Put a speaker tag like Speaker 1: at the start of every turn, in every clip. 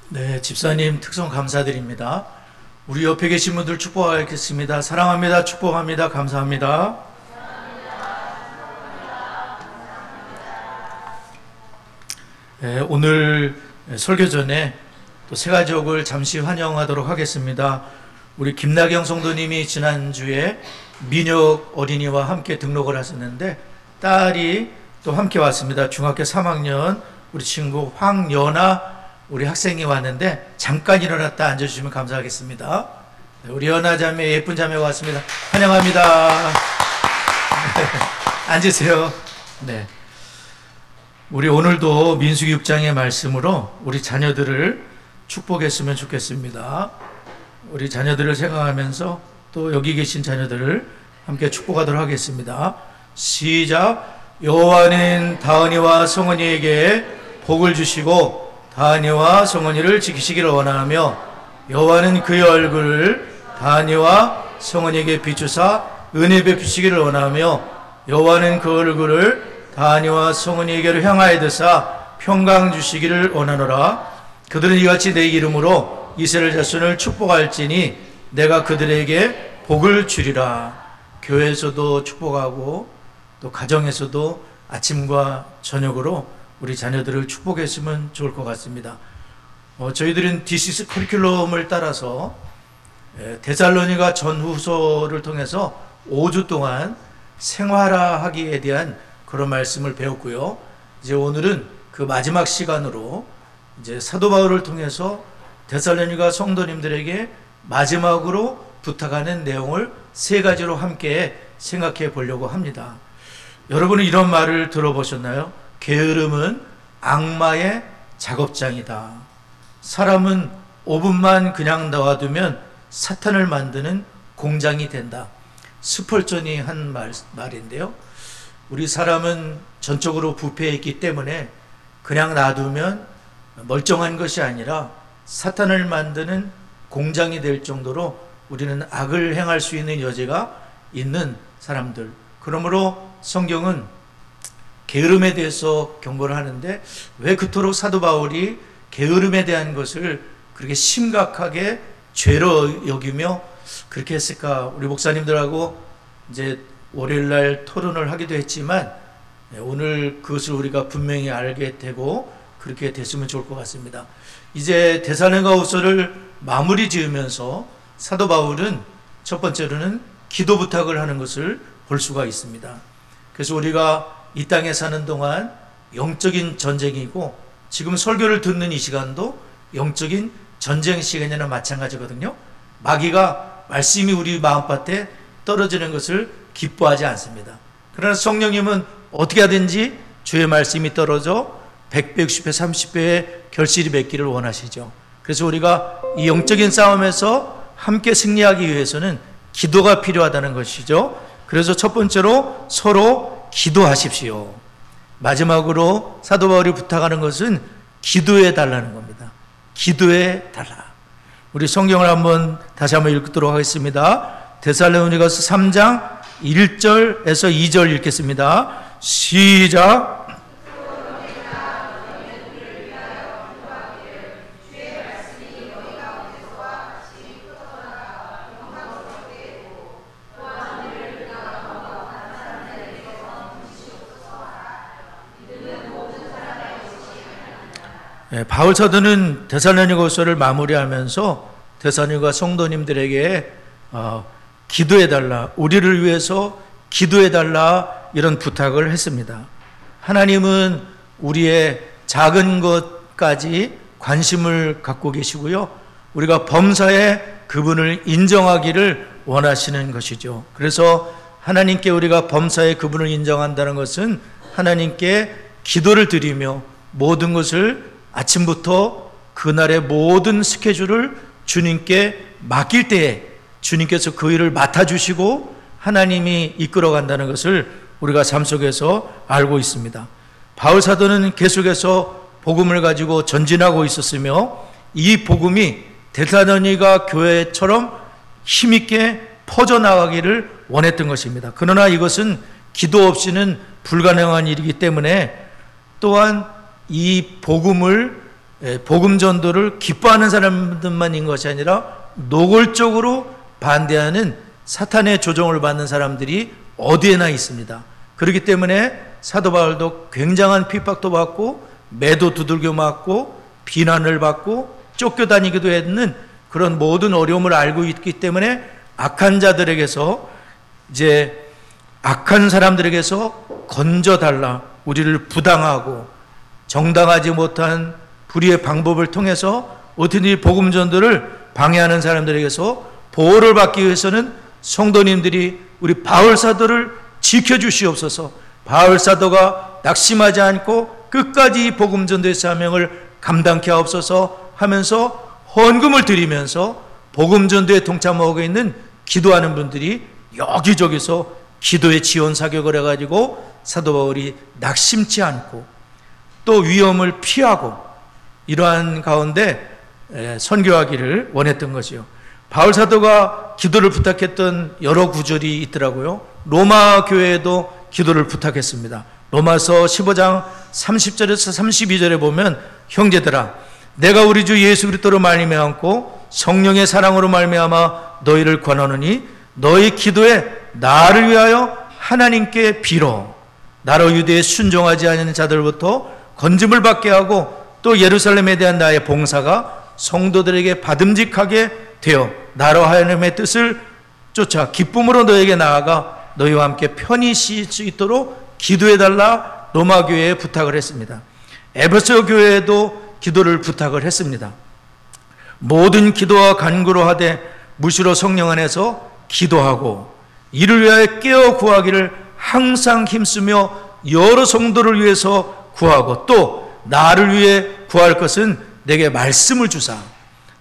Speaker 1: 네, 집사님 특성 감사드립니다. 우리 옆에 계신 분들 축복하겠습니다. 사랑합니다. 축복합니다. 감사합니다. 네, 오늘 설교 전에 또 세 가족을 잠시 환영하도록 하겠습니다. 우리 김나경 성도님이 지난주에 민혁 어린이와 함께 등록을 하셨는데 딸이 또 함께 왔습니다. 중학교 3학년 우리 친구 황연아 우리 학생이 왔는데 잠깐 일어났다 앉아주시면 감사하겠습니다. 우리 연아 자매, 예쁜 자매가 왔습니다. 환영합니다. 앉으세요. 네. 우리 오늘도 민수기 6장의 말씀으로 우리 자녀들을 축복했으면 좋겠습니다. 우리 자녀들을 생각하면서 또 여기 계신 자녀들을 함께 축복하도록 하겠습니다. 시작. 여호와는 다은이와 성은이에게 복을 주시고 다은이와 성은이를 지키시기를 원하며 여호와는 그의 얼굴을 다은이와 성은이에게 비추사 은혜 베푸시기를 원하며 여호와는 그 얼굴을 다은이와 성은이에게로 향하여 드사 평강 주시기를 원하노라. 그들은 이같이 내 이름으로 이스라엘 자손을 축복할지니 내가 그들에게 복을 주리라. 교회에서도 축복하고 또 가정에서도 아침과 저녁으로 우리 자녀들을 축복했으면 좋을 것 같습니다. 저희들은 디시스 커리큘럼을 따라서 데살로니가 전후서를 통해서 5주 동안 생활화하기에 대한 그런 말씀을 배웠고요. 이제 오늘은 그 마지막 시간으로 이제 사도 바울을 통해서 데살로니가 성도님들에게 마지막으로 부탁하는 내용을 세 가지로 함께 생각해 보려고 합니다. 여러분은 이런 말을 들어보셨나요? 게으름은 악마의 작업장이다. 사람은 5분만 그냥 놔두면 사탄을 만드는 공장이 된다. 스펄전이 한 말인데요. 우리 사람은 전적으로 부패해 있기 때문에 그냥 놔두면 멀쩡한 것이 아니라 사탄을 만드는 공장이 될 정도로 우리는 악을 행할 수 있는 여지가 있는 사람들. 그러므로 성경은 게으름에 대해서 경고를 하는데 왜 그토록 사도 바울이 게으름에 대한 것을 그렇게 심각하게 죄로 여기며 그렇게 했을까? 우리 목사님들하고 이제 월요일날 토론을 하기도 했지만 오늘 그것을 우리가 분명히 알게 되고 그렇게 됐으면 좋을 것 같습니다. 이제 데살로니가후서를 마무리 지으면서 사도 바울은 첫 번째로는 기도 부탁을 하는 것을 볼 수가 있습니다. 그래서 우리가 이 땅에 사는 동안 영적인 전쟁이고 지금 설교를 듣는 이 시간도 영적인 전쟁 시간이나 마찬가지거든요. 마귀가 말씀이 우리 마음밭에 떨어지는 것을 기뻐하지 않습니다. 그러나 성령님은 어떻게 하든지 주의 말씀이 떨어져 100배, 60배, 30배의 결실이 맺기를 원하시죠. 그래서 우리가 이 영적인 싸움에서 함께 승리하기 위해서는 기도가 필요하다는 것이죠. 그래서 첫 번째로 서로 기도하십시오. 마지막으로 사도 바울이 부탁하는 것은 기도해 달라는 겁니다. 기도해 달라. 우리 성경을 다시 한번 읽도록 하겠습니다. 데살로니가서 3장 1절에서 2절 읽겠습니다. 시작. 바울 사도는 데살로니가후서를 마무리하면서 데살로니가 성도님들에게 기도해달라, 우리를 위해서 기도해달라 이런 부탁을 했습니다. 하나님은 우리의 작은 것까지 관심을 갖고 계시고요. 우리가 범사에 그분을 인정하기를 원하시는 것이죠. 그래서 하나님께 우리가 범사에 그분을 인정한다는 것은 하나님께 기도를 드리며 모든 것을 아침부터 그날의 모든 스케줄을 주님께 맡길 때에 주님께서 그 일을 맡아주시고 하나님이 이끌어간다는 것을 우리가 삶 속에서 알고 있습니다. 바울 사도는 계속해서 복음을 가지고 전진하고 있었으며 이 복음이 데살로니가 교회처럼 힘있게 퍼져나가기를 원했던 것입니다. 그러나 이것은 기도 없이는 불가능한 일이기 때문에 또한 이 복음을 복음 전도를 기뻐하는 사람들만인 것이 아니라 노골적으로 반대하는 사탄의 조종을 받는 사람들이 어디에나 있습니다. 그렇기 때문에 사도 바울도 굉장한 핍박도 받고 매도 두들겨 맞고 비난을 받고 쫓겨다니기도 했는 그런 모든 어려움을 알고 있기 때문에 악한 자들에게서, 이제 악한 사람들에게서 건져달라, 우리를 부당하고 정당하지 못한 불의의 방법을 통해서 어떻게든지 복음 전도를 방해하는 사람들에게서 보호를 받기 위해서는 성도님들이 우리 바울 사도를 지켜주시옵소서. 바울 사도가 낙심하지 않고 끝까지 복음 전도의 사명을 감당케 하옵소서 하면서 헌금을 드리면서 복음 전도에 동참하고 있는 기도하는 분들이 여기저기서 기도의 지원 사격을 해가지고 사도 바울이 낙심치 않고 또 위험을 피하고 이러한 가운데 선교하기를 원했던 것이요. 바울 사도가 기도를 부탁했던 여러 구절이 있더라고요. 로마 교회에도 기도를 부탁했습니다. 로마서 15장 30절에서 32절에 보면, 형제들아, 내가 우리 주 예수 그리스도로 말미암고 성령의 사랑으로 말미암아 너희를 권하노니 너희 기도에 나를 위하여 하나님께 빌어 나로 유대에 순종하지 않는 자들부터 건짐을 받게 하고 또 예루살렘에 대한 나의 봉사가 성도들에게 받음직하게 되어 나로 하나님의 뜻을 쫓아 기쁨으로 너에게 나아가 너희와 함께 편히 쉴 수 있도록 기도해달라 로마 교회에 부탁을 했습니다. 에베소 교회에도 기도를 부탁을 했습니다. 모든 기도와 간구로 하되 무시로 성령 안에서 기도하고 이를 위하여 깨어 구하기를 항상 힘쓰며 여러 성도를 위해서 구하고 또 나를 위해 구할 것은 내게 말씀을 주사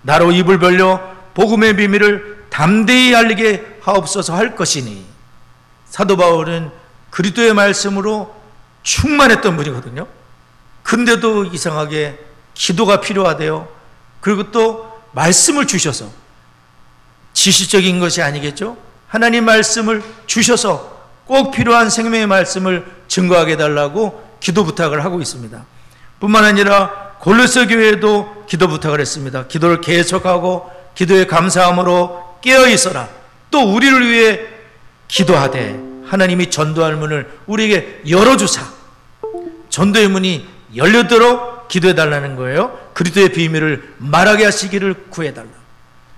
Speaker 1: 나로 입을 벌려 복음의 비밀을 담대히 알리게 하옵소서 할 것이니. 사도 바울은 그리스도의 말씀으로 충만했던 분이거든요. 근데도 이상하게 기도가 필요하대요. 그리고 또 말씀을 주셔서, 지시적인 것이 아니겠죠? 하나님 말씀을 주셔서 꼭 필요한 생명의 말씀을 증거하게 해달라고 기도 부탁을 하고 있습니다. 뿐만 아니라 골로새 교회에도 기도 부탁을 했습니다. 기도를 계속하고 기도에 감사함으로 깨어 있어라. 또 우리를 위해 기도하되 하나님이 전도할 문을 우리에게 열어주사. 전도의 문이 열리도록 기도해달라는 거예요. 그리스도의 비밀을 말하게 하시기를 구해달라.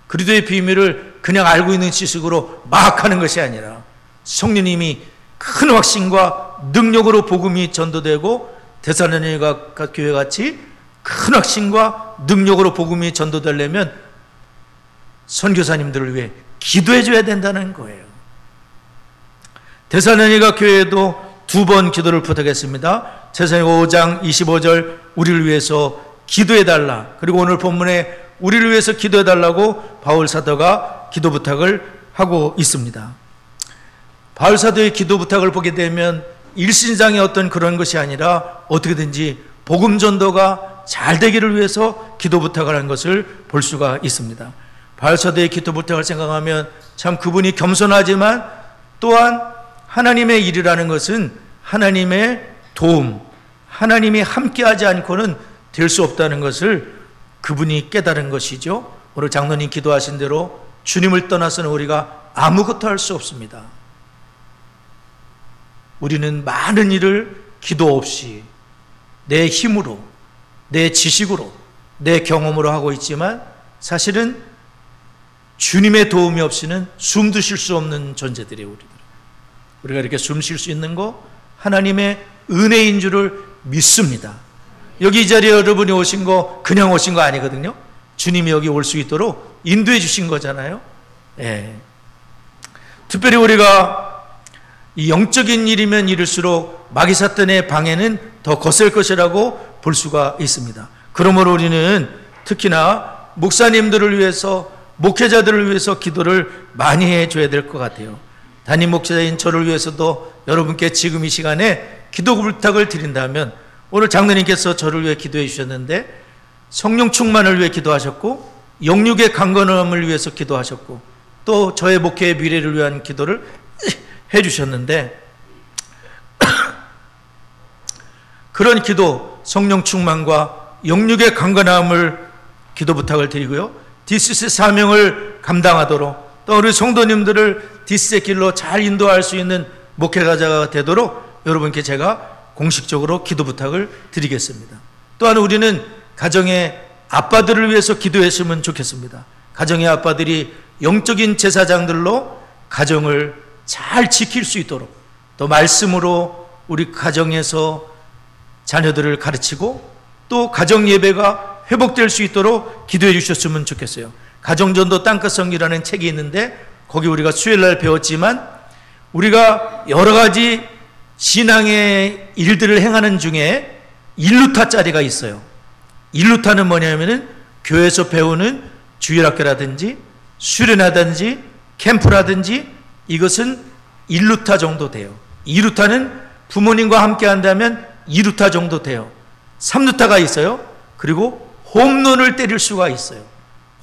Speaker 1: 그리스도의 비밀을 그냥 알고 있는 지식으로 막 하는 것이 아니라 성령님이 큰 확신과 능력으로 복음이 전도되고 데살로니가 교회 같이 큰 확신과 능력으로 복음이 전도되려면 선교사님들을 위해 기도해 줘야 된다는 거예요. 데살로니가 교회에도 두 번 기도를 부탁했습니다. 데살로니가 5장 25절 우리를 위해서 기도해 달라. 그리고 오늘 본문에 우리를 위해서 기도해 달라고 바울 사도가 기도 부탁을 하고 있습니다. 바울 사도의 기도 부탁을 보게 되면 일신상의 어떤 그런 것이 아니라 어떻게든지 복음 전도가 잘 되기를 위해서 기도 부탁을 한 것을 볼 수가 있습니다. 바울 사도의 기도 부탁을 생각하면 참 그분이 겸손하지만 또한 하나님의 일이라는 것은 하나님의 도움, 하나님이 함께하지 않고는 될 수 없다는 것을 그분이 깨달은 것이죠. 오늘 장로님 기도하신 대로 주님을 떠나서는 우리가 아무것도 할 수 없습니다. 우리는 많은 일을 기도 없이 내 힘으로, 내 지식으로, 내 경험으로 하고 있지만 사실은 주님의 도움이 없이는 숨도 쉴 수 없는 존재들이에요. 우리가 이렇게 숨 쉴 수 있는 거 하나님의 은혜인 줄을 믿습니다. 여기 이 자리에 여러분이 오신 거 그냥 오신 거 아니거든요. 주님이 여기 올 수 있도록 인도해 주신 거잖아요. 예. 특별히 우리가 이 영적인 일이면 이럴수록 마귀 사탄의 방해는 더 거셀 것이라고 볼 수가 있습니다. 그러므로 우리는 특히나 목사님들을 위해서, 목회자들을 위해서 기도를 많이 해줘야 될 것 같아요. 담임 목사인 저를 위해서도 여러분께 지금 이 시간에 기도 부탁을 드린다면, 오늘 장로님께서 저를 위해 기도해 주셨는데 성령 충만을 위해 기도하셨고 영육의 강건함을 위해서 기도하셨고 또 저의 목회의 미래를 위한 기도를 해 주셨는데 그런 기도, 성령 충만과 영육의 강건함을 기도 부탁을 드리고요. 디스의 사명을 감당하도록 또 우리 성도님들을 디스의 길로 잘 인도할 수 있는 목회자가 되도록 여러분께 제가 공식적으로 기도 부탁을 드리겠습니다. 또한 우리는 가정의 아빠들을 위해서 기도했으면 좋겠습니다. 가정의 아빠들이 영적인 제사장들로 가정을 잘 지킬 수 있도록 또 말씀으로 우리 가정에서 자녀들을 가르치고 또 가정 예배가 회복될 수 있도록 기도해 주셨으면 좋겠어요. 가정전도 땅끝 성기라는 책이 있는데 거기 우리가 수요일날 배웠지만 우리가 여러 가지 신앙의 일들을 행하는 중에 일루타짜리가 있어요. 일루타는 뭐냐면은 교회에서 배우는 주일학교라든지 수련하든지 캠프라든지 이것은 1루타 정도 돼요. 2루타는 부모님과 함께 한다면 2루타 정도 돼요. 3루타가 있어요. 그리고 홈런을 때릴 수가 있어요.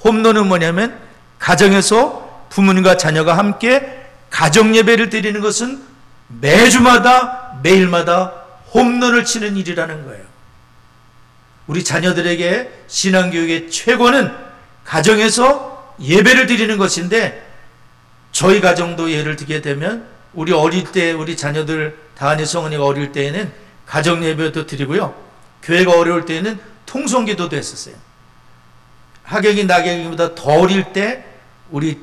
Speaker 1: 홈런은 뭐냐면 가정에서 부모님과 자녀가 함께 가정 예배를 드리는 것은 매주마다 매일마다 홈런을 치는 일이라는 거예요. 우리 자녀들에게 신앙교육의 최고는 가정에서 예배를 드리는 것인데 저희 가정도 예를 들게 되면 우리 어릴 때 우리 자녀들 다은이 성은이가 어릴 때에는 가정 예배도 드리고요. 교회가 어려울 때에는 통성기도도 했었어요. 하객이 나객이보다 더 어릴 때 우리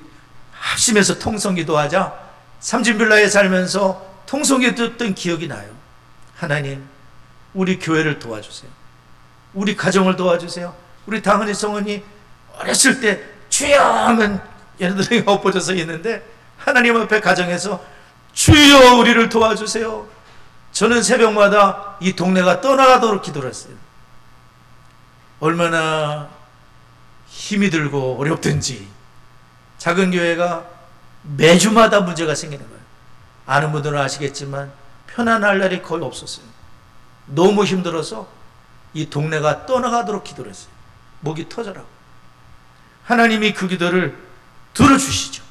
Speaker 1: 합심해서 통성기도 하자 삼진빌라에 살면서 통성기도 했던 기억이 나요. 하나님 우리 교회를 도와주세요. 우리 가정을 도와주세요. 우리 다은이 성은이 어렸을 때 주여 하면 얘네들이 엎어져서 있는데 하나님 앞에 가정에서 주여 우리를 도와주세요. 저는 새벽마다 이 동네가 떠나가도록 기도를 했어요. 얼마나 힘이 들고 어렵든지 작은 교회가 매주마다 문제가 생기는 거예요. 아는 분들은 아시겠지만 편안할 날이 거의 없었어요. 너무 힘들어서 이 동네가 떠나가도록 기도를 했어요. 목이 터져라고. 하나님이 그 기도를 들어주시죠.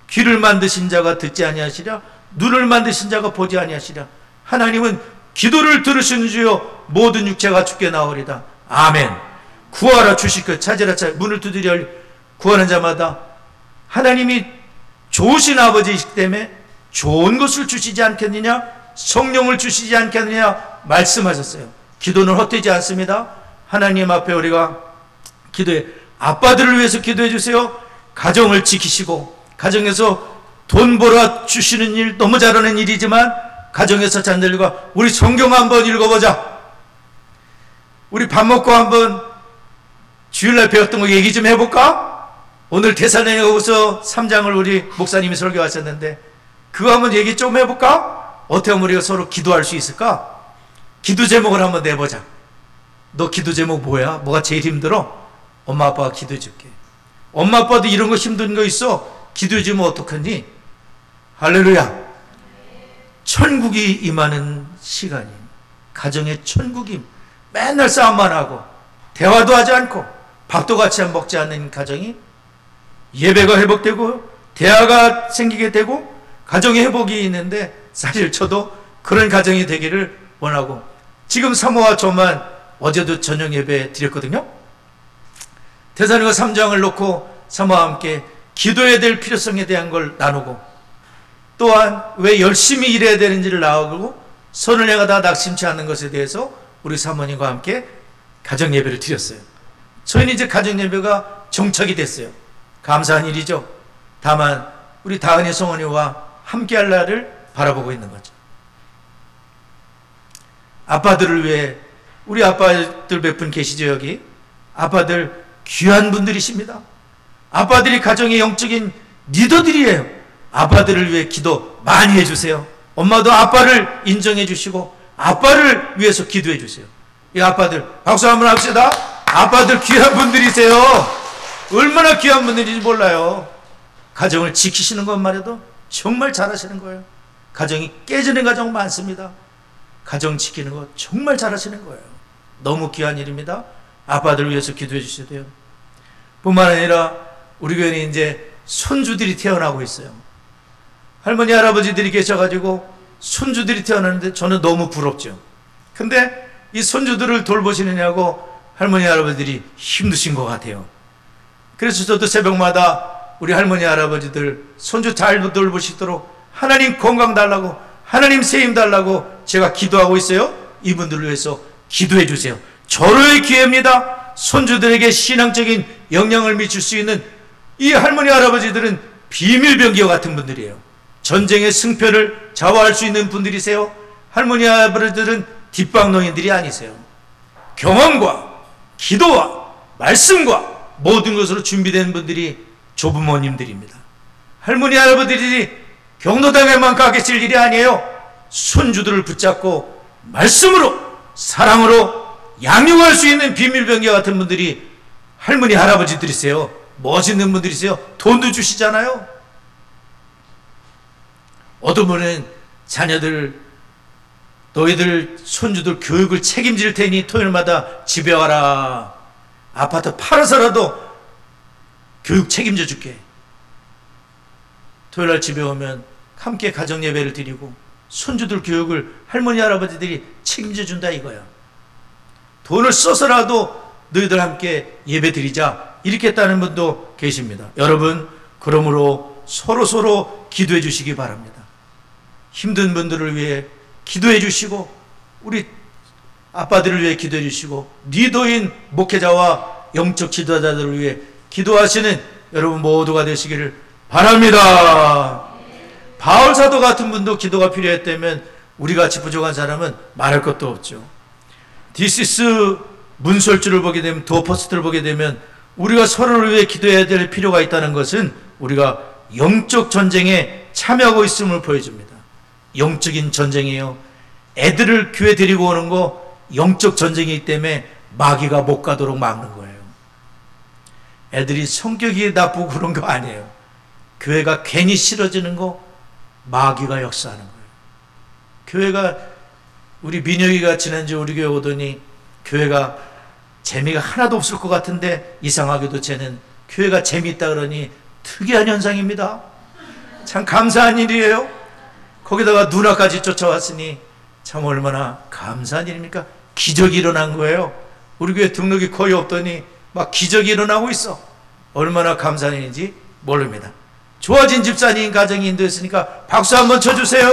Speaker 1: 귀를 만드신 자가 듣지 아니하시랴 눈을 만드신 자가 보지 아니하시랴. 하나님은 기도를 들으시는 주여 모든 육체가 주께 나오리다. 아멘. 구하라 주실 것 찾으라 찾으라 문을 두드려 구하는 자마다 하나님이 좋으신 아버지이시기 때문에 좋은 것을 주시지 않겠느냐 성령을 주시지 않겠느냐 말씀하셨어요. 기도는 헛되지 않습니다. 하나님 앞에 우리가 기도해 아빠들을 위해서 기도해 주세요. 가정을 지키시고 가정에서 돈 벌어 주시는 일 너무 잘하는 일이지만 가정에서 자녀들과 우리 성경 한번 읽어보자. 우리 밥 먹고 한번 주일날 배웠던 거 얘기 좀 해볼까? 오늘 데살로니가후서 3장을 우리 목사님이 설교하셨는데 그거 한번 얘기 좀 해볼까? 어떻게 하면 우리가 서로 기도할 수 있을까? 기도 제목을 한번 내보자. 너 기도 제목 뭐야? 뭐가 제일 힘들어? 엄마 아빠가 기도해 줄게. 엄마 아빠도 이런 거 힘든 거 있어? 기도해 주면 어떡하니? 할렐루야. 천국이 임하는 시간이 가정의 천국이 맨날 싸움만 하고 대화도 하지 않고 밥도 같이 먹지 않는 가정이 예배가 회복되고 대화가 생기게 되고 가정의 회복이 있는데 사실 저도 그런 가정이 되기를 원하고 지금 사모와 저만 어제도 저녁 예배 드렸거든요. 데살로니가 3장을 놓고 사모와 함께 기도해야 될 필요성에 대한 걸 나누고 또한 왜 열심히 일해야 되는지를 나누고 선을 행하다 낙심치 않는 것에 대해서 우리 사모님과 함께 가정 예배를 드렸어요. 저희는 이제 가정 예배가 정착이 됐어요. 감사한 일이죠. 다만 우리 다은이 성원이와 함께 할 날을 바라보고 있는 거죠. 아빠들을 위해 우리 아빠들 몇 분 계시죠 여기? 아빠들 귀한 분들이십니다. 아빠들이 가정의 영적인 리더들이에요. 아빠들을 위해 기도 많이 해주세요. 엄마도 아빠를 인정해 주시고 아빠를 위해서 기도해 주세요. 이 아빠들 박수 한번 합시다. 아빠들 귀한 분들이세요. 얼마나 귀한 분들인지 몰라요. 가정을 지키시는 것만 해도 정말 잘하시는 거예요. 가정이 깨지는 가정 많습니다. 가정 지키는 거 정말 잘하시는 거예요. 너무 귀한 일입니다. 아빠들 위해서 기도해 주셔야 돼요. 뿐만 아니라 우리 교회는 이제 손주들이 태어나고 있어요. 할머니 할아버지들이 계셔가지고 손주들이 태어나는데 저는 너무 부럽죠. 근데 이 손주들을 돌보시느냐고 할머니 할아버지들이 힘드신 것 같아요. 그래서 저도 새벽마다 우리 할머니 할아버지들 손주 잘 돌보시도록 하나님 건강 달라고, 하나님 세임 달라고 제가 기도하고 있어요. 이분들을 위해서 기도해 주세요. 절호의 기회입니다. 손주들에게 신앙적인 영향을 미칠 수 있는 이 할머니 할아버지들은 비밀병기와 같은 분들이에요. 전쟁의 승패를 좌우할 수 있는 분들이세요. 할머니 할아버지들은 뒷방농인들이 아니세요. 경험과 기도와 말씀과 모든 것으로 준비된 분들이 조부모님들입니다. 할머니 할아버지들이 경로당에만 가 계실 일이 아니에요. 손주들을 붙잡고 말씀으로, 사랑으로 양육할 수 있는 비밀병기와 같은 분들이 할머니 할아버지들이세요. 멋있는 분들이세요. 돈도 주시잖아요. 어떤 분은 자녀들, 너희들 손주들 교육을 책임질 테니 토요일마다 집에 와라. 아파트 팔아서라도 교육 책임져 줄게. 토요일날 집에 오면 함께 가정예배를 드리고 손주들 교육을 할머니 할아버지들이 책임져 준다 이거야. 돈을 써서라도 너희들 함께 예배 드리자, 이렇게 했다는 분도 계십니다. 여러분, 그러므로 서로 기도해 주시기 바랍니다. 힘든 분들을 위해 기도해 주시고, 우리 아빠들을 위해 기도해 주시고, 리더인 목회자와 영적 지도자들을 위해 기도하시는 여러분 모두가 되시기를 바랍니다. 바울 사도 같은 분도 기도가 필요했다면 우리같이 부족한 사람은 말할 것도 없죠. 디시스 문설주를 보게 되면, 도퍼스트를 보게 되면 우리가 서로를 위해 기도해야 될 필요가 있다는 것은 우리가 영적 전쟁에 참여하고 있음을 보여줍니다. 영적인 전쟁이에요. 애들을 교회 데리고 오는 거 영적 전쟁이기 때문에 마귀가 못 가도록 막는 거예요. 애들이 성격이 나쁘고 그런 거 아니에요. 교회가 괜히 싫어지는 거 마귀가 역사하는 거예요. 교회가, 우리 민혁이가 지난주 우리 교회 오더니 교회가 재미가 하나도 없을 것 같은데 이상하게도 쟤는 교회가 재미있다 그러니 특이한 현상입니다. 참 감사한 일이에요. 거기다가 누나까지 쫓아왔으니 참 얼마나 감사한 일입니까? 기적이 일어난 거예요. 우리 교회 등록이 거의 없더니 막 기적이 일어나고 있어. 얼마나 감사한 일인지 모릅니다. 좋아진 집사님 가정이 인도했으니까 박수 한번 쳐주세요.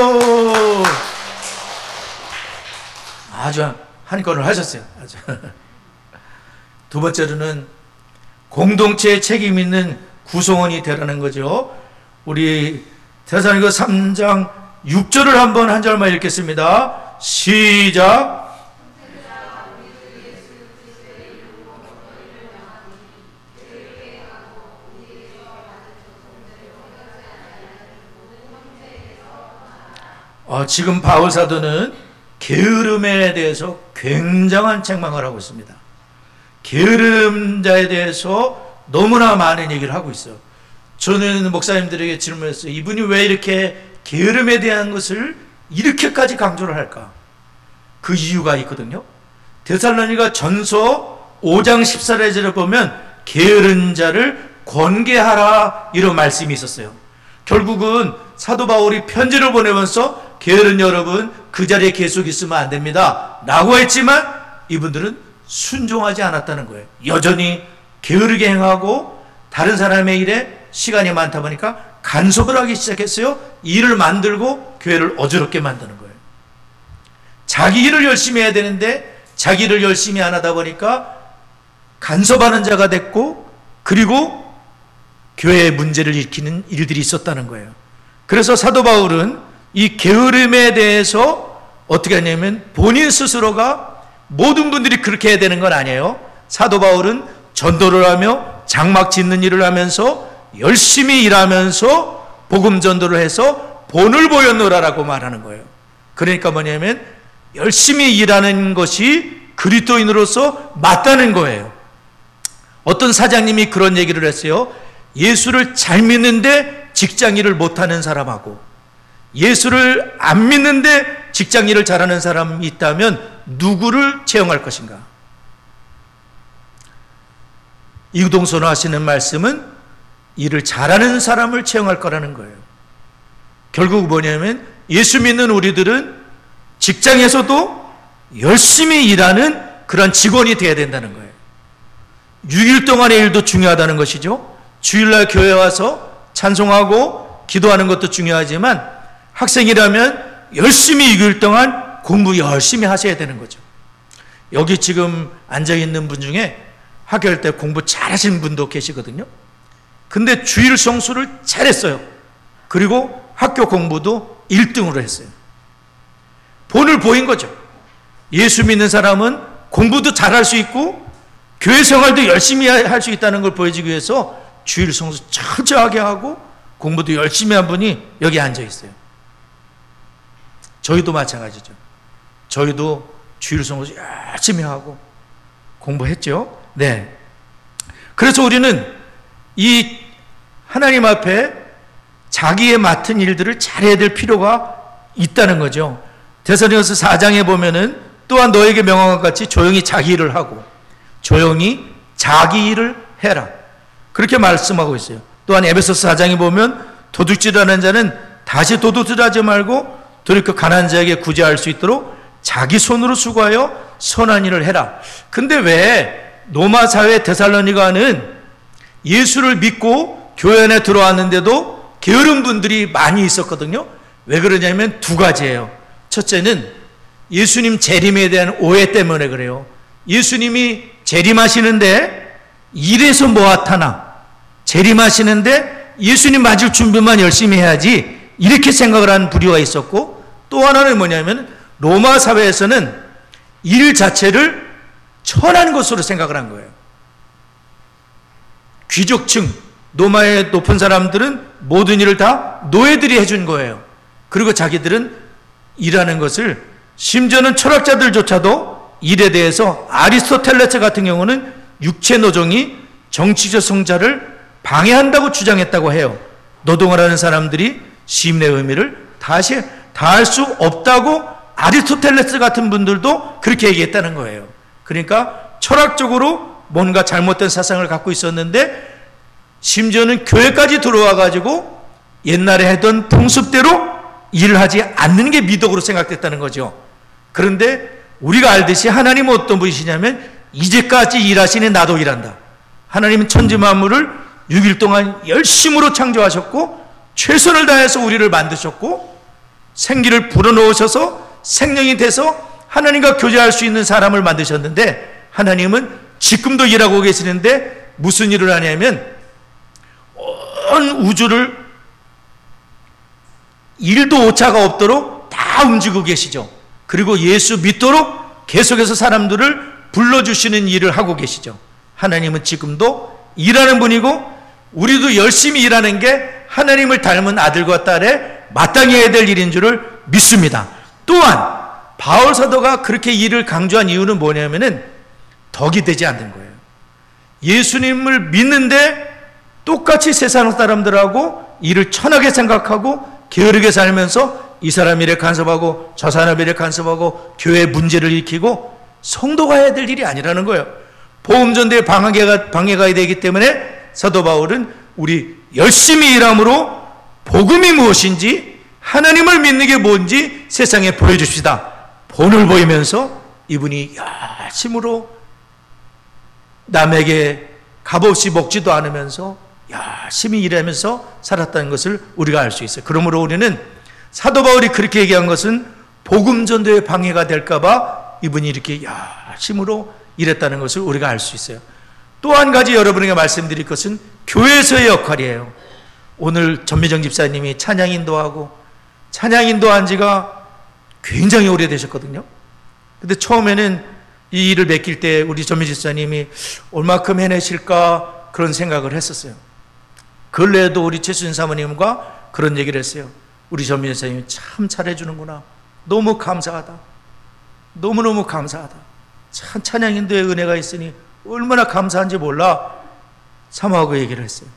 Speaker 1: 아주 한 건을 하셨어요. 아주. 두 번째로는 공동체에 책임 있는 구성원이 되라는 거죠. 우리 데살로니가 3장 6절을 한번 한 절만 읽겠습니다. 시작. 지금 바울 사도는 게으름에 대해서 굉장한 책망을 하고 있습니다. 게으름자에 대해서 너무나 많은 얘기를 하고 있어요. 저는 목사님들에게 질문했어요. 이분이 왜 이렇게 게으름에 대한 것을 이렇게까지 강조를 할까? 그 이유가 있거든요. 데살로니가 전서 5장 14절에 보면 게으른 자를 권계하라, 이런 말씀이 있었어요. 결국은 사도 바울이 편지를 보내면서 게으른 여러분 그 자리에 계속 있으면 안 됩니다 라고 했지만 이분들은 순종하지 않았다는 거예요. 여전히 게으르게 행하고 다른 사람의 일에 시간이 많다 보니까 간섭을 하기 시작했어요. 일을 만들고 교회를 어지럽게 만드는 거예요. 자기 일을 열심히 해야 되는데 자기 일을 열심히 안 하다 보니까 간섭하는 자가 됐고, 그리고 교회의 문제를 일으키는 일들이 있었다는 거예요. 그래서 사도 바울은 이 게으름에 대해서 어떻게 하냐면 본인 스스로가, 모든 분들이 그렇게 해야 되는 건 아니에요. 사도 바울은 전도를 하며 장막 짓는 일을 하면서 열심히 일하면서 복음 전도를 해서 본을 보였노라라고 말하는 거예요. 그러니까 뭐냐면 열심히 일하는 것이 그리스도인으로서 맞다는 거예요. 어떤 사장님이 그런 얘기를 했어요. 예수를 잘 믿는데 직장 일을 못하는 사람하고 예수를 안 믿는데 직장 일을 잘하는 사람이 있다면 누구를 채용할 것인가? 이동선호 하시는 말씀은 일을 잘하는 사람을 채용할 거라는 거예요. 결국 뭐냐면 예수 믿는 우리들은 직장에서도 열심히 일하는 그런 직원이 되어야 된다는 거예요. 6일 동안의 일도 중요하다는 것이죠. 주일날 교회 와서 찬송하고 기도하는 것도 중요하지만 학생이라면 열심히 6일 동안 공부 열심히 하셔야 되는 거죠. 여기 지금 앉아있는 분 중에 학교할 때 공부 잘하시는 분도 계시거든요. 근데 주일 성수를 잘했어요. 그리고 학교 공부도 1등으로 했어요. 본을 보인 거죠. 예수 믿는 사람은 공부도 잘할 수 있고 교회 생활도 열심히 할 수 있다는 걸 보여주기 위해서 주일 성수 철저하게 하고 공부도 열심히 한 분이 여기 앉아 있어요. 저희도 마찬가지죠. 저희도 주일 성수 열심히 하고 공부했죠. 네. 그래서 우리는 이 하나님 앞에 자기의 맡은 일들을 잘해야 될 필요가 있다는 거죠. 데살로니가서 4장에 보면은 또한 너에게 명한 것 같이 조용히 자기 일을 하고 조용히 자기 일을 해라. 그렇게 말씀하고 있어요. 또한 에베소서 4장에 보면 도둑질하는 자는 다시 도둑질하지 말고 돌이켜 가난한 자에게 구제할 수 있도록 자기 손으로 수고하여 선한 일을 해라. 근데 왜 로마 사회 데살로니가는 예수를 믿고 교회 안에 들어왔는데도 게으른 분들이 많이 있었거든요. 왜 그러냐면 두 가지예요. 첫째는 예수님 재림에 대한 오해 때문에 그래요. 예수님이 재림하시는데 이래서 뭐하타나, 재림하시는데 예수님 맞을 준비만 열심히 해야지, 이렇게 생각을 하는 부류가 있었고, 또 하나는 뭐냐면 로마 사회에서는 일 자체를 천한 것으로 생각을 한 거예요. 귀족층, 로마의 높은 사람들은 모든 일을 다 노예들이 해준 거예요. 그리고 자기들은 일하는 것을, 심지어는 철학자들조차도 일에 대해서 아리스토텔레스 같은 경우는 육체 노동이 정치적 성자를 방해한다고 주장했다고 해요. 노동을 하는 사람들이 시민의 의미를 다할 수 없다고 아리스토텔레스 같은 분들도 그렇게 얘기했다는 거예요. 그러니까 철학적으로 뭔가 잘못된 사상을 갖고 있었는데, 심지어는 교회까지 들어와 가지고 옛날에 했던 풍습대로 일을 하지 않는 게 미덕으로 생각됐다는 거죠. 그런데 우리가 알듯이 하나님은 어떤 분이시냐면 이제까지 일하시니 나도 일한다. 하나님은 천지 만물을 6일 동안 열심으로 창조하셨고 최선을 다해서 우리를 만드셨고 생기를 불어넣으셔서 생명이 돼서 하나님과 교제할 수 있는 사람을 만드셨는데, 하나님은 지금도 일하고 계시는데 무슨 일을 하냐면 온 우주를 일도 오차가 없도록 다 움직이고 계시죠. 그리고 예수 믿도록 계속해서 사람들을 불러주시는 일을 하고 계시죠. 하나님은 지금도 일하는 분이고 우리도 열심히 일하는 게 하나님을 닮은 아들과 딸의 마땅히 해야 될 일인 줄을 믿습니다. 또한 바울 사도가 그렇게 일을 강조한 이유는 뭐냐면은 덕이 되지 않는 거예요. 예수님을 믿는데 똑같이 세상 사람들하고 일을 천하게 생각하고 게으르게 살면서 이 사람 일에 간섭하고 저 사람 일에 간섭하고 교회 문제를 일으키고 성도가 해야 될 일이 아니라는 거예요. 복음전도에 방해가 되기 때문에 사도 바울은 우리 열심히 일함으로 복음이 무엇인지, 하나님을 믿는 게 뭔지 세상에 보여줍시다. 본을 보이면서 이분이 열심으로 남에게 값없이 먹지도 않으면서 열심히 일하면서 살았다는 것을 우리가 알 수 있어요. 그러므로 우리는 사도 바울이 그렇게 얘기한 것은 복음 전도에 방해가 될까 봐 이분이 이렇게 열심으로 일했다는 것을 우리가 알 수 있어요. 또 한 가지 여러분에게 말씀드릴 것은 교회에서의 역할이에요. 오늘 전미정 집사님이 찬양 인도하고 찬양 인도한 지가 굉장히 오래되셨거든요. 근데 처음에는 이 일을 맡길 때 우리 전미정 집사님이 얼마큼 해내실까 그런 생각을 했었어요. 근래에도 우리 최수진 사모님과 그런 얘기를 했어요. 우리 전미정 집사님이 참 잘해주는구나. 너무 감사하다. 너무너무 감사하다. 참 찬양 인도의 은혜가 있으니 얼마나 감사한지 몰라. 사모하고 얘기를 했어요.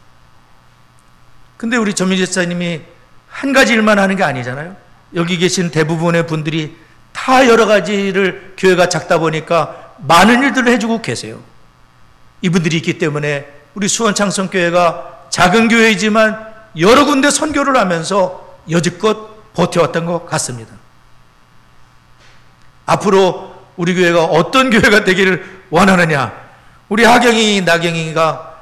Speaker 1: 근데 우리 전미정 집사님이 한 가지 일만 하는 게 아니잖아요. 여기 계신 대부분의 분들이 다 여러 가지를, 교회가 작다 보니까 많은 일들을 해주고 계세요. 이분들이 있기 때문에 우리 수원창성교회가 작은 교회이지만 여러 군데 선교를 하면서 여지껏 버텨왔던 것 같습니다. 앞으로 우리 교회가 어떤 교회가 되기를 원하느냐? 우리 하경이, 나경이가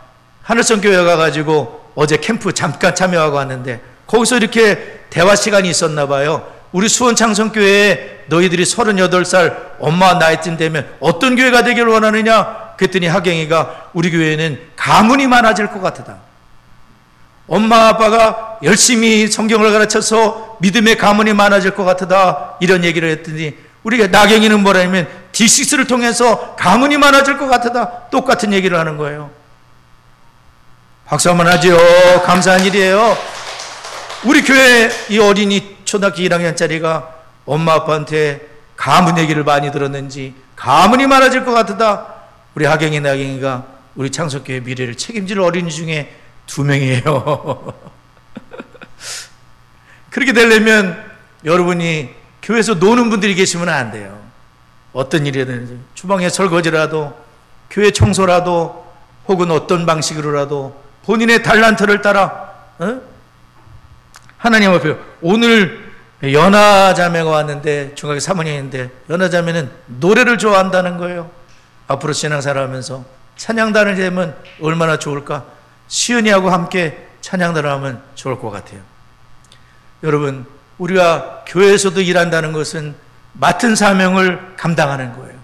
Speaker 1: 하늘성 교회 가가지고 어제 캠프 잠깐 참여하고 왔는데 거기서 이렇게 대화 시간이 있었나 봐요. 우리 수원 창성교회에 너희들이 38살 엄마 나이쯤 되면 어떤 교회가 되기를 원하느냐? 그랬더니 하경이가 우리 교회는 가문이 많아질 것 같다. 엄마 아빠가 열심히 성경을 가르쳐서 믿음의 가문이 많아질 것 같다. 이런 얘기를 했더니 우리가 나경이는 뭐라냐면 D6를 통해서 가문이 많아질 것 같다. 똑같은 얘기를 하는 거예요. 박수 한번 하죠. 감사한 일이에요. 우리 교회 이 어린이 초등학교 1학년짜리가 엄마 아빠한테 가문 얘기를 많이 들었는지 가문이 많아질 것 같다. 우리 하경이, 나경이가 우리 창석교회 미래를 책임질 어린이 중에 2명이에요. 그렇게 되려면 여러분이 교회에서 노는 분들이 계시면 안 돼요. 어떤 일이든 주방에 설거지라도 교회 청소라도 혹은 어떤 방식으로라도 본인의 달란트를 따라 하나님 앞에 오늘 연하자매가 왔는데 중학교 3학년인데 연하자매는 노래를 좋아한다는 거예요. 앞으로 신앙생활 하면서 찬양단을 되면 얼마나 좋을까? 시은이하고 함께 찬양단을 하면 좋을 것 같아요. 여러분, 우리가 교회에서도 일한다는 것은 맡은 사명을 감당하는 거예요.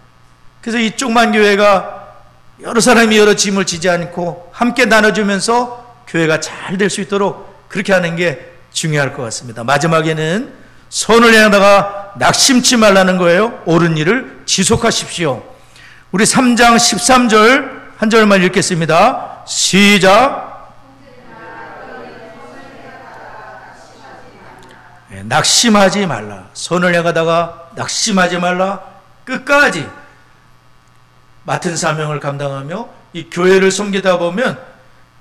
Speaker 1: 그래서 이 조그만 교회가 여러 사람이 여러 짐을 지지 않고 함께 나눠주면서 교회가 잘 될 수 있도록 그렇게 하는 게 중요할 것 같습니다. 마지막에는 선을 향하다가 낙심치 말라는 거예요. 옳은 일을 지속하십시오. 우리 3장 13절 한 절만 읽겠습니다. 시작. 낙심하지 말라. 선을 향하다가 낙심하지 말라. 끝까지 맡은 사명을 감당하며 이 교회를 섬기다 보면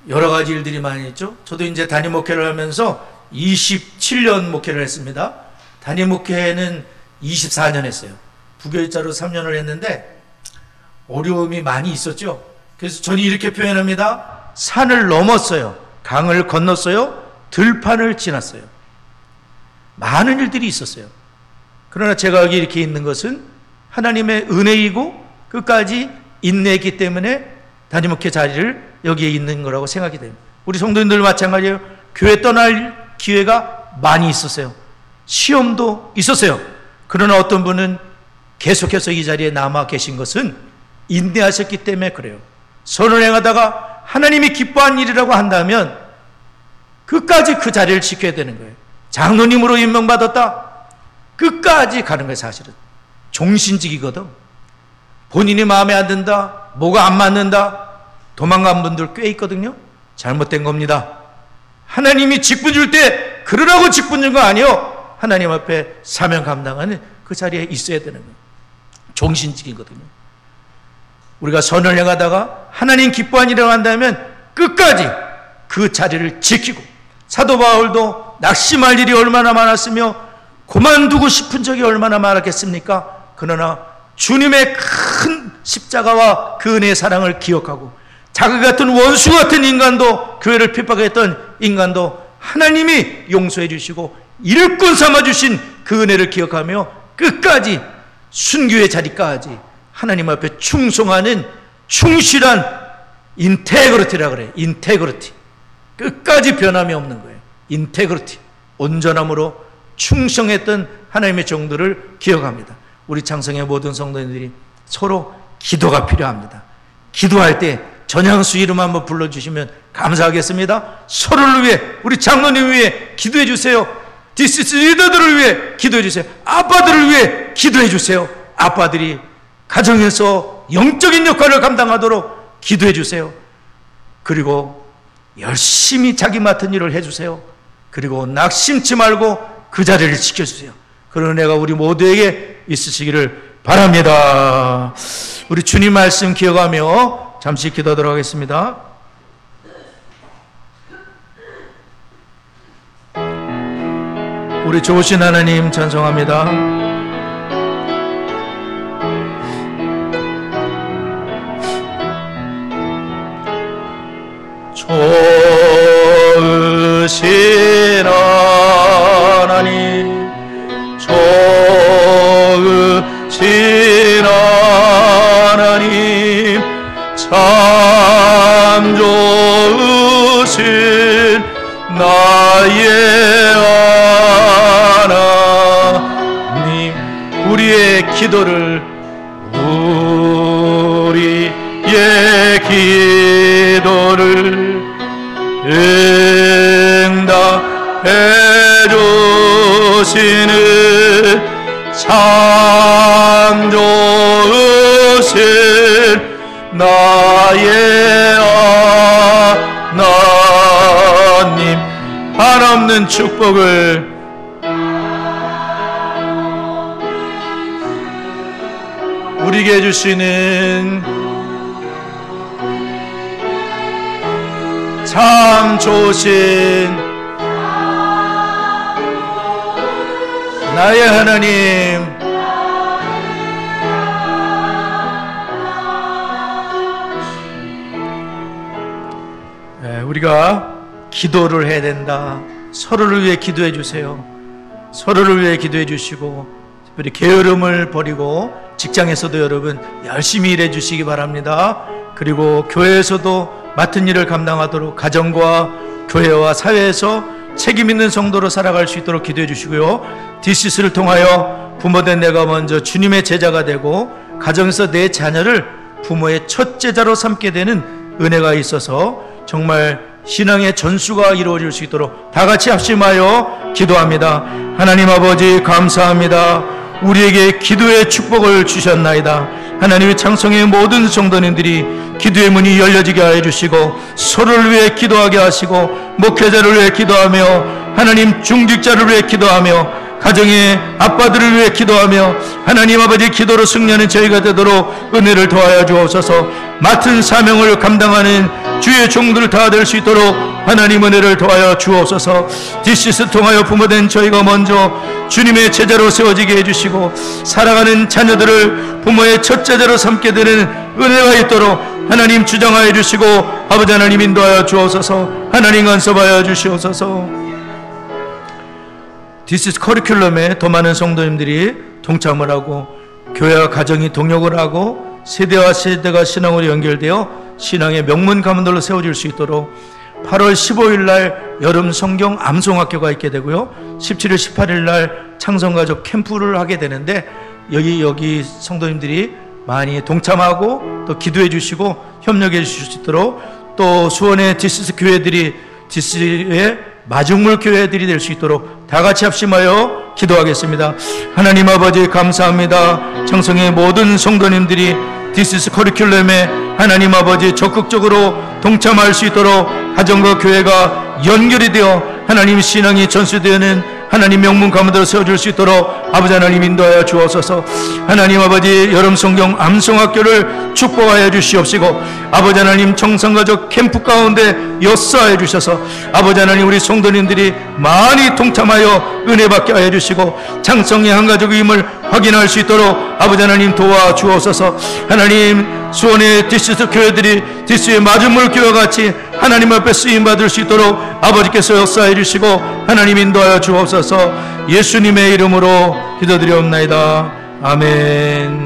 Speaker 1: 여러 가지 일들이 많이 있죠. 저도 이제 단임 목회를 하면서 27년 목회를 했습니다. 단임 목회는 24년 했어요. 부교육자로 3년을 했는데 어려움이 많이 있었죠. 그래서 저는 이렇게 표현합니다. 산을 넘었어요. 강을 건넜어요. 들판을 지났어요. 많은 일들이 있었어요. 그러나 제가 여기 이렇게 있는 것은 하나님의 은혜이고 끝까지 인내했기 때문에 단임 목회 자리를 여기에 있는 거라고 생각이 돼요. 우리 성도님들 마찬가지예요. 교회 떠날 기회가 많이 있었어요. 시험도 있었어요. 그러나 어떤 분은 계속해서 이 자리에 남아 계신 것은 인내하셨기 때문에 그래요. 선을 행하다가 하나님이 기뻐한 일이라고 한다면 끝까지 그 자리를 지켜야 되는 거예요. 장로님으로 임명받았다. 끝까지 가는 거예요. 사실은 종신직이거든. 본인이 마음에 안 든다, 뭐가 안 맞는다, 도망간 분들 꽤 있거든요. 잘못된 겁니다. 하나님이 직분 줄 때 그러라고 직분 준 거 아니에요. 하나님 앞에 사명 감당하는 그 자리에 있어야 되는 거예요. 종신직이거든요. 우리가 선을 행하다가 하나님 기뻐한 일을 한다면 끝까지 그 자리를 지키고, 사도 바울도 낙심할 일이 얼마나 많았으며 그만두고 싶은 적이 얼마나 많았겠습니까? 그러나 주님의 큰 십자가와 그 은혜의 사랑을 기억하고 자기 같은 원수 같은 인간도, 교회를 핍박했던 인간도 하나님이 용서해 주시고 일꾼 삼아 주신 그 은혜를 기억하며 끝까지 순교의 자리까지 하나님 앞에 충성하는 충실한 인테그리티라 그래요. 인테그리티. 끝까지 변함이 없는 거예요. 인테그리티. 온전함으로 충성했던 하나님의 정도를 기억합니다. 우리 창성의 모든 성도님들이 서로 기도가 필요합니다. 기도할 때 전향수 이름 한번 불러주시면 감사하겠습니다. 서로를 위해, 우리 장로님 위해 기도해 주세요. 디시스 리더들을 위해 기도해 주세요. 아빠들을 위해 기도해 주세요. 아빠들이 가정에서 영적인 역할을 감당하도록 기도해 주세요. 그리고 열심히 자기 맡은 일을 해주세요. 그리고 낙심치 말고 그 자리를 지켜주세요. 그런 은혜가 우리 모두에게 있으시기를 바랍니다. 우리 주님 말씀 기억하며 잠시 기도하도록 하겠습니다. 우리 좋으신 하나님 찬송합니다. 좋으신 하나님, 좋으신 하나님, 참 좋으신 나의 하나님, 우리의 기도를 응답해 주시는 참 좋으신 나의 하나님, 한없는 축복을 우리에게 주시는 참 좋으신 나의 하나님, 우리가 기도를 해야 된다. 서로를 위해 기도해 주세요. 서로를 위해 기도해 주시고, 특별히 게으름을 버리고 직장에서도 여러분 열심히 일해 주시기 바랍니다. 그리고 교회에서도 맡은 일을 감당하도록 가정과 교회와 사회에서 책임 있는 성도로 살아갈 수 있도록 기도해 주시고요. DCS를 통하여 부모된 내가 먼저 주님의 제자가 되고 가정에서 내 자녀를 부모의 첫 제자로 삼게 되는 은혜가 있어서 정말 신앙의 전수가 이루어질 수 있도록 다 같이 합심하여 기도합니다. 하나님 아버지 감사합니다. 우리에게 기도의 축복을 주셨나이다. 하나님의 창성의 모든 성도님들이 기도의 문이 열려지게 하여 주시고, 서로를 위해 기도하게 하시고, 목회자를 위해 기도하며, 하나님 중직자를 위해 기도하며, 가정의 아빠들을 위해 기도하며, 하나님 아버지 기도로 승리하는 저희가 되도록 은혜를 더하여 주옵소서. 맡은 사명을 감당하는 주의 종들을 다 될 수 있도록 하나님 은혜를 더하여 주옵소서. DCS 통하여 부모된 저희가 먼저 주님의 제자로 세워지게 해주시고, 살아가는 자녀들을 부모의 첫 제자로 삼게 되는 은혜가 있도록 하나님 주장하여 주시고, 아버지 하나님 인도하여 주옵소서. 하나님 간섭하여 주시옵소서. DCS 커리큘럼에 더 많은 성도님들이 동참을 하고, 교회와 가정이 동역을 하고, 세대와 세대가 신앙으로 연결되어 신앙의 명문 가문들로 세워질 수 있도록 8월 15일 날 여름 성경 암송학교가 있게 되고요, 17일 18일 날 창성가족 캠프를 하게 되는데, 여기 성도님들이 많이 동참하고 또 기도해 주시고 협력해 주실 수 있도록, 또 수원의 DCS 교회들이 DCS의 마중물 교회들이 될 수 있도록 다 같이 합심하여 기도하겠습니다. 하나님 아버지 감사합니다. 창성의 모든 성도님들이 DCS 커리큘럼에 하나님 아버지 적극적으로 동참할 수 있도록 가정과 교회가 연결이 되어 하나님 신앙이 전수되는 하나님 명문 가문으로 세워줄 수 있도록 아버지 하나님 인도하여 주옵소서. 하나님 아버지 여름 성경 암송학교를 축복하여 주시옵시고, 아버지 하나님 청성가족 캠프 가운데 역사하여 주셔서 아버지 하나님 우리 성도님들이 많이 동참하여 은혜 받게 하여 주시고, 창성의 한 가족임을 확인할 수 있도록 아버지 하나님 도와주옵소서. 하나님 수원의 DCS 교회들이 DCS의 마중물 교회와 같이 하나님 앞에 쓰임받을 수 있도록 아버지께서 역사해 주시고 하나님 인도하여 주옵소서. 예수님의 이름으로 기도드리옵나이다. 아멘.